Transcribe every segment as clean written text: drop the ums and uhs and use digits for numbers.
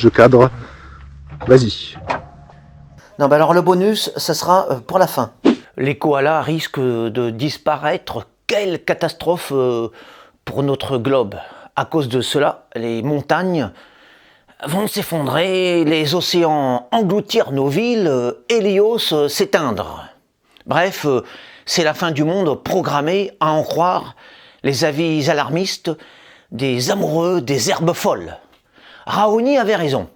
je cadre. Vas-y. Non, bah alors le bonus, ça sera pour la fin. Les koalas risquent de disparaître. Quelle catastrophe pour notre globe. À cause de cela, les montagnes vont s'effondrer, les océans engloutir nos villes, Hélios s'éteindre. Bref, c'est la fin du monde programmée, à en croire les avis alarmistes des amoureux des herbes folles. Raoni avait raison.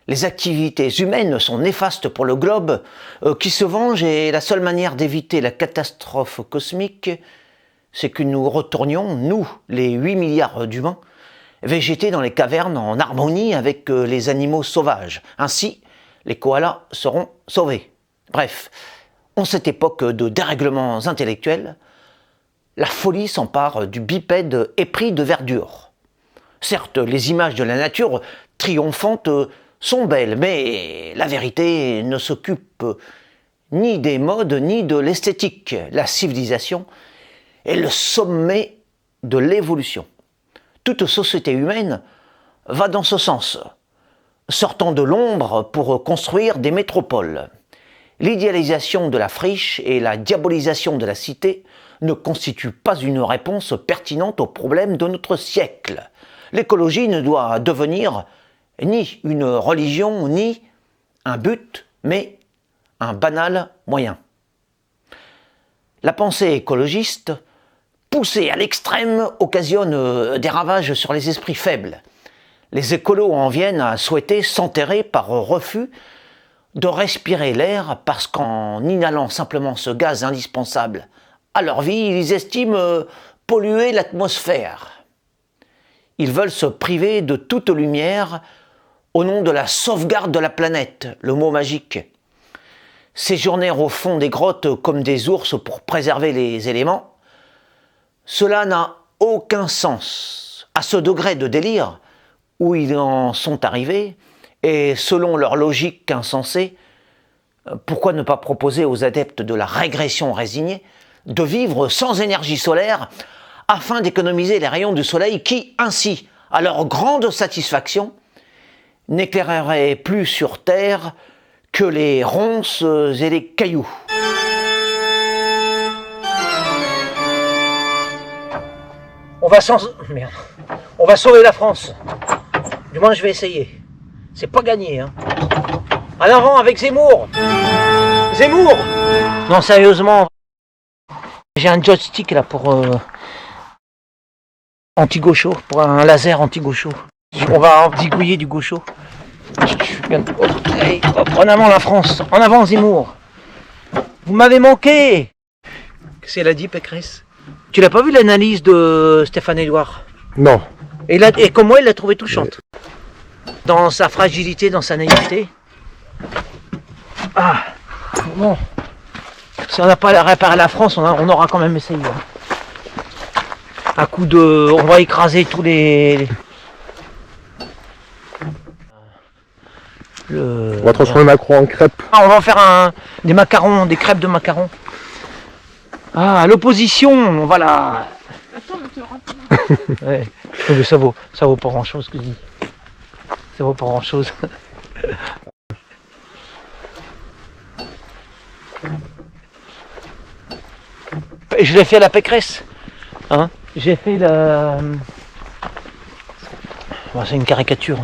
Les activités humaines sont néfastes pour le globe qui se venge et la seule manière d'éviter la catastrophe cosmique, c'est que nous retournions, nous, les 8 milliards d'humains, végéter dans les cavernes en harmonie avec les animaux sauvages. Ainsi, les koalas seront sauvés. Bref, en cette époque de dérèglements intellectuels, la folie s'empare du bipède épris de verdure. Certes, les images de la nature triomphante sont belles, mais la vérité ne s'occupe ni des modes ni de l'esthétique. La civilisation est le sommet de l'évolution. Toute société humaine va dans ce sens, sortant de l'ombre pour construire des métropoles. L'idéalisation de la friche et la diabolisation de la cité ne constituent pas une réponse pertinente aux problèmes de notre siècle. L'écologie ne doit devenir ni une religion, ni un but, mais un banal moyen. La pensée écologiste, poussée à l'extrême, occasionne des ravages sur les esprits faibles. Les écolos en viennent à souhaiter s'enterrer par refus de respirer l'air parce qu'en inhalant simplement ce gaz indispensable à leur vie, ils estiment polluer l'atmosphère. Ils veulent se priver de toute lumière au nom de la sauvegarde de la planète, le mot magique. Séjourner au fond des grottes comme des ours pour préserver les éléments, cela n'a aucun sens. À ce degré de délire où ils en sont arrivés, et selon leur logique insensée, pourquoi ne pas proposer aux adeptes de la régression résignée de vivre sans énergie solaire afin d'économiser les rayons du soleil qui, ainsi, à leur grande satisfaction, n'éclaireraient plus sur Terre que les ronces et les cailloux. On va sauver la France. Du moins, je vais essayer. C'est pas gagné, hein. En avant avec Zemmour. Zemmour. Non, sérieusement. J'ai un joystick là pour anti-gaucho, pour un laser anti-gaucho. On va zigouiller du gaucho. Allez, hop, en avant la France. En avant Zemmour. Vous m'avez manqué. Qu'est-ce qu'elle a dit, Pécresse? Tu l'as pas vu l'analyse de Stéphane Édouard? Non. Et comme moi, il l'a trouvée touchante. Dans sa fragilité, dans sa naïveté. Ah, bon. Si on n'a pas réparé la France, on aura quand même essayé. À coup de... On va écraser tous les... On va transformer Macron en crêpe. Ah, on va en faire des macarons, des crêpes de macarons. Ah, l'opposition, voilà. Attends, mais tu le ouais. Mais ça vaut pas grand chose ce que je dis. Ça vaut pas grand chose. Je l'ai fait à la Pécresse. Hein, j'ai fait la... Bon, c'est une caricature.